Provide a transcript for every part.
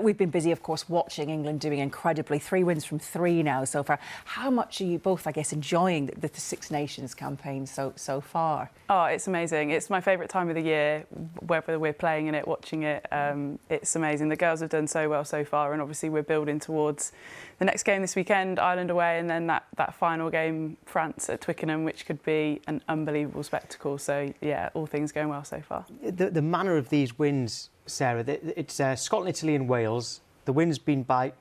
We've been busy, of course, watching England doing incredibly. 3 wins from 3 now so far. How much are you both, I guess, enjoying the Six Nations campaign so far? Oh, it's amazing. It's my favourite time of the year, whether we're playing in it, watching it. It's amazing. The girls have done so well so far, and obviously we're building towards the next game this weekend, Ireland away, and then that final game, France at Twickenham, which could be an unbelievable spectacle. So, yeah, all things going well so far. The manner of these wins, Sarah, it's Scotland, Italy and Wales. The win's been by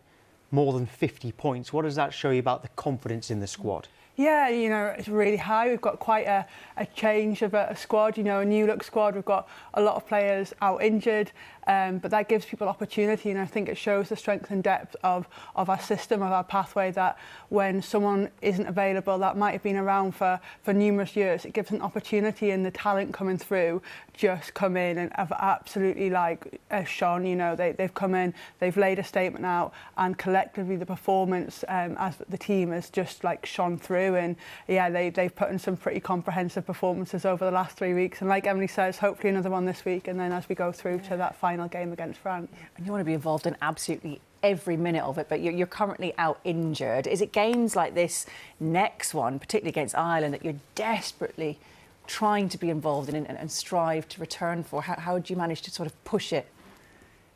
more than 50 points. What does that show you about the confidence in the squad? Yeah, you know, it's really high. We've got quite a change of a squad, you know, a new-look squad. We've got a lot of players out injured, but that gives people opportunity, and I think it shows the strength and depth of our system, of our pathway, that when someone isn't available, that might have been around for numerous years, it gives an opportunity, and the talent coming through just come in and have absolutely, like, shone. You know, they've come in, they've laid a statement out, and collectively the performance as the team has just, like, shone through. And yeah, they've put in some pretty comprehensive performances over the last 3 weeks, and like Emily says, hopefully another one this week, and then as we go through to that final game against France. And you want to be involved in absolutely every minute of it, but you're currently out injured. Is it games like this next one, particularly against Ireland, that you're desperately trying to be involved in and strive to return for? How do you manage to sort of push it?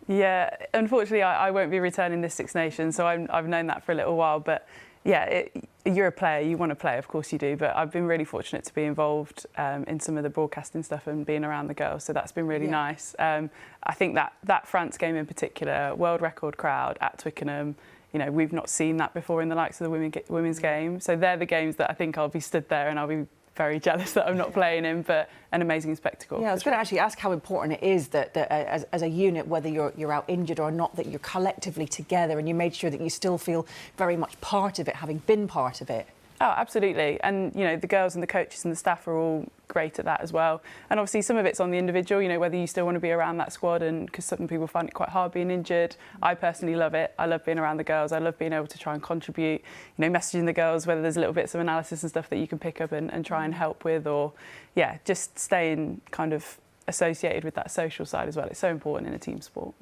Yeah, unfortunately I won't be returning this Six Nations, so I've known that for a little while, but yeah, you're a player, you want to play, of course you do, but I've been really fortunate to be involved in some of the broadcasting stuff and being around the girls, so that's been really nice. I think that France game in particular, world record crowd at Twickenham, you know, we've not seen that before in the likes of the women's game, so they're the games that I think I'll be stood there and I'll be very jealous that I'm not playing in, but an amazing spectacle. Yeah, I was going to actually ask how important it is that as a unit, whether you're out injured or not, that you're collectively together and you made sure that you still feel very much part of it, having been part of it. Oh, absolutely. And, you know, the girls and the coaches and the staff are all great at that as well. And obviously some of it's on the individual, you know, whether you still want to be around that squad, and because some people find it quite hard being injured. I personally love it. I love being around the girls. I love being able to try and contribute, you know, messaging the girls, whether there's little bits of analysis and stuff that you can pick up and try and help with, or, yeah, just staying kind of associated with that social side as well. It's so important in a team sport.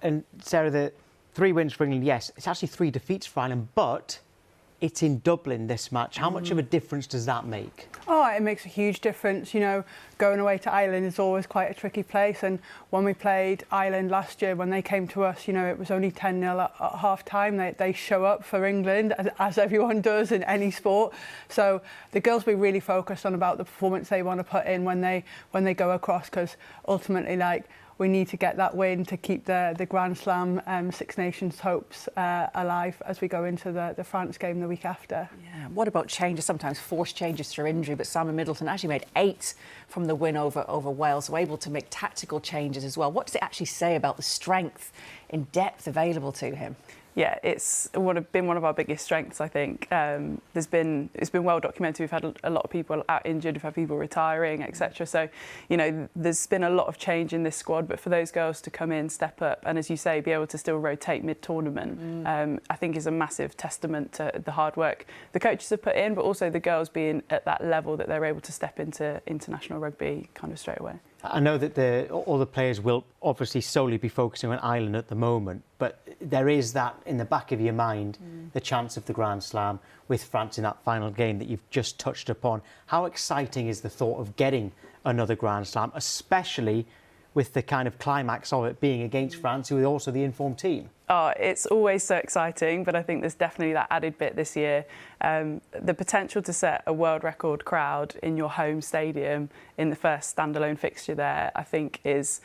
And Sarah, the 3 wins for England, yes, it's actually 3 defeats for Ireland, but it's in Dublin, this match. How much of a difference does that make? Oh, it makes a huge difference. You know, going away to Ireland is always quite a tricky place. And when we played Ireland last year, when they came to us, you know, it was only 10-0 at half-time. They show up for England, as everyone does in any sport. So the girls will be really focused on about the performance they want to put in when they go across, because ultimately, like, we need to get that win to keep the Grand Slam Six Nations hopes alive as we go into the France game the week after. Yeah. What about changes, sometimes forced changes through injury, but Simon Middleton actually made 8 from the win over Wales, so able to make tactical changes as well. What does it actually say about the strength in depth available to him? Yeah, it's been one of our biggest strengths, I think. It's been well documented. We've had a lot of people out injured, we've had people retiring, etc. So, you know, there's been a lot of change in this squad, but for those girls to come in, step up, and as you say, be able to still rotate mid-tournament, I think is a massive testament to the hard work the coaches have put in, but also the girls being at that level that they're able to step into international rugby kind of straight away. I know that all the players will obviously solely be focusing on Ireland at the moment, but there is that in the back of your mind, the chance of the Grand Slam with France in that final game that you've just touched upon. How exciting is the thought of getting another Grand Slam, especially with the kind of climax of it being against France, who are also the informed team? Oh, it's always so exciting, but I think there's definitely that added bit this year. The potential to set a world record crowd in your home stadium in the first standalone fixture there, I think is,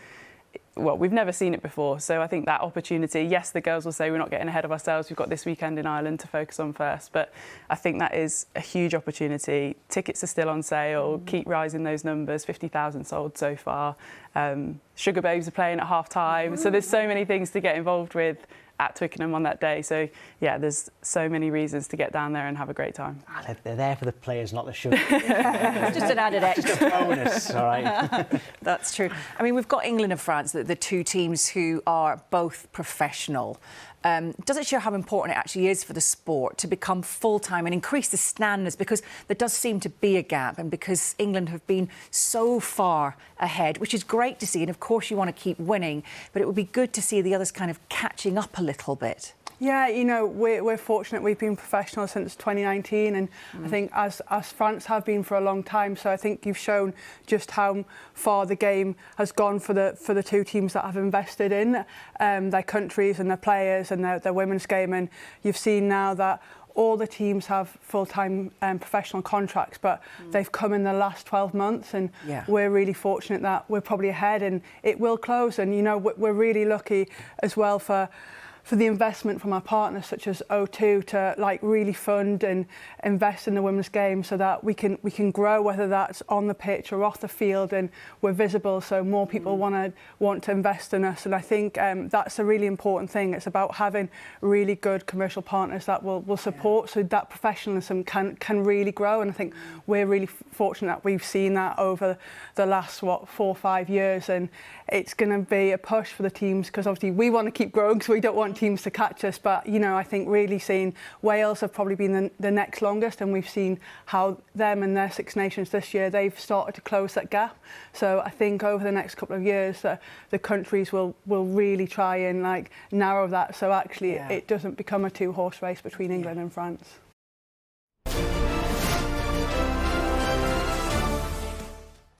well, we've never seen it before. So I think that opportunity, yes, the girls will say we're not getting ahead of ourselves. We've got this weekend in Ireland to focus on first. But I think that is a huge opportunity. Tickets are still on sale. Keep rising those numbers. 50,000 sold so far. Sugar Babes are playing at half-time. So there's so many things to get involved with at Twickenham on that day. So, yeah, there's so many reasons to get down there and have a great time. They're there for the players, not the sugar. Just an added extra. Just a bonus, all right. That's true. I mean, we've got England and France. The the two teams who are both professional. Does it show how important it actually is for the sport to become full-time and increase the standards? Because there does seem to be a gap, and because England have been so far ahead, which is great to see. And of course, you want to keep winning, but it would be good to see the others kind of catching up a little bit. Yeah, you know, we're fortunate we've been professional since 2019, and I think as France have been for a long time. So I think you've shown just how far the game has gone for the two teams that have invested in their countries and their players and their women's game. And you've seen now that all the teams have full-time professional contracts, but they've come in the last 12 months, and we're really fortunate that we're probably ahead, and it will close. And, you know, we're really lucky as well for the investment from our partners such as O2 to like really fund and invest in the women's game so that we can grow, whether that's on the pitch or off the field, and we're visible, so more people want to invest in us. And I think that's a really important thing. It's about having really good commercial partners that will support, so that professionalism can really grow. And I think we're really fortunate that we've seen that over the last 4 or 5 years, and it's going to be a push for the teams, because obviously we want to keep growing, because we don't want teams to catch us. But, you know, I think really seeing Wales have probably been the next longest, and we've seen how them and their Six Nations this year, they've started to close that gap. So I think over the next couple of years the countries will really try and like narrow that, so actually it doesn't become a two-horse race between England and France.